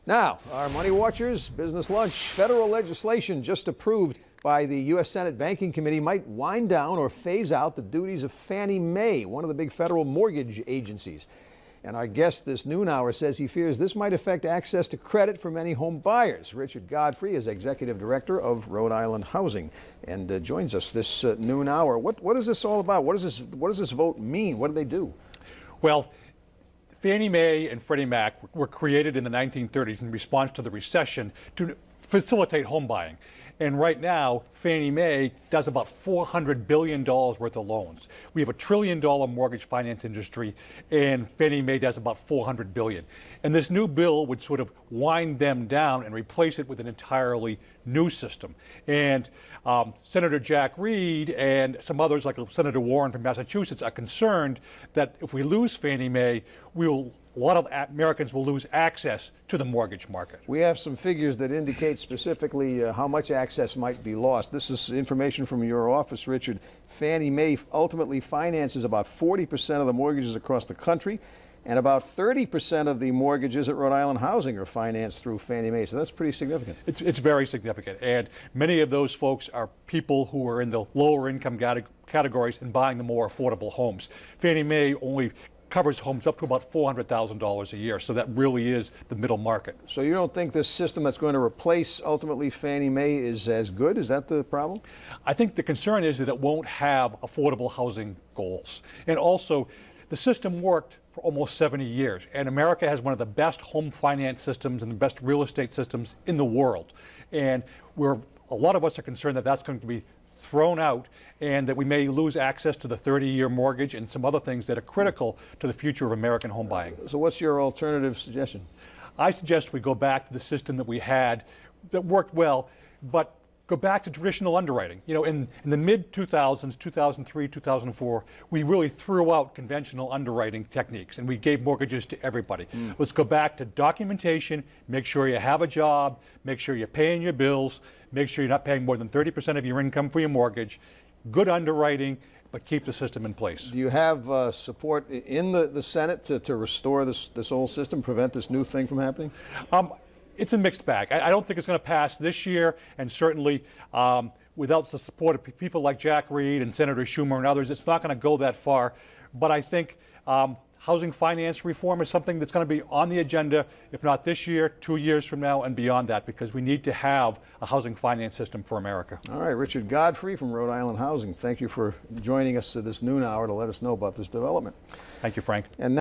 Now, our Money Watchers Business Lunch. Federal legislation just approved by the U.S. Senate Banking Committee might wind down or phase out the duties of Fannie Mae, one of the big federal mortgage agencies. And our guest this noon hour says he fears this might affect access to credit for many home buyers. Richard Godfrey is Executive Director of Rhode Island Housing and joins us this noon hour. What is this all about? What does this vote mean? What do they do? Well, Fannie Mae and Freddie Mac were created in the 1930s in response to the recession to facilitate home buying. And right now, Fannie Mae does about $400 billion worth of loans. We have a $1 trillion mortgage finance industry, and Fannie Mae does about $400 billion. And this new bill would sort of wind them down and replace it with an entirely new system. And Senator Jack Reed and some others, like Senator Warren from Massachusetts, are concerned that if we lose Fannie Mae, a lot of Americans will lose access to the mortgage market. We have some figures that indicate specifically how much access might be lost. This is information from your office, Richard. Fannie Mae ultimately finances about 40% of the mortgages across the country, and about 30% of the mortgages at Rhode Island Housing are financed through Fannie Mae. So that's pretty significant. It's very significant. And many of those folks are people who are in the lower income categories and buying the more affordable homes. Fannie Mae only covers homes up to about $400,000 a year. So that really is the middle market. So you don't think this system that's going to replace ultimately Fannie Mae is as good? Is that the problem? I think the concern is that it won't have affordable housing goals. And also, the system worked for almost 70 years. And America has one of the best home finance systems and the best real estate systems in the world. And a lot of us are concerned that that's going to be thrown out and that we may lose access to the 30-year mortgage and some other things that are critical to the future of American home buying. So what's your alternative suggestion? I suggest we go back to the system that we had that worked well, but go back to traditional underwriting. You know, in the mid-2000s, 2003, 2004, we really threw out conventional underwriting techniques and we gave mortgages to everybody. Let's go back to documentation, make sure you have a job, make sure you're paying your bills, make sure you're not paying more than 30% of your income for your mortgage, good underwriting, but keep the system in place. Do you have support in the Senate to restore this old system, prevent this new thing from happening? It's a mixed bag. I don't think it's going to pass this year, and certainly without the support of people like Jack Reed and Senator Schumer and others, it's not going to go that far. But I think housing finance reform is something that's going to be on the agenda, if not this year, 2 years from now, and beyond that, because we need to have a housing finance system for America. All right, Richard Godfrey from Rhode Island Housing, thank you for joining us this noon hour to let us know about this development. Thank you, Frank. And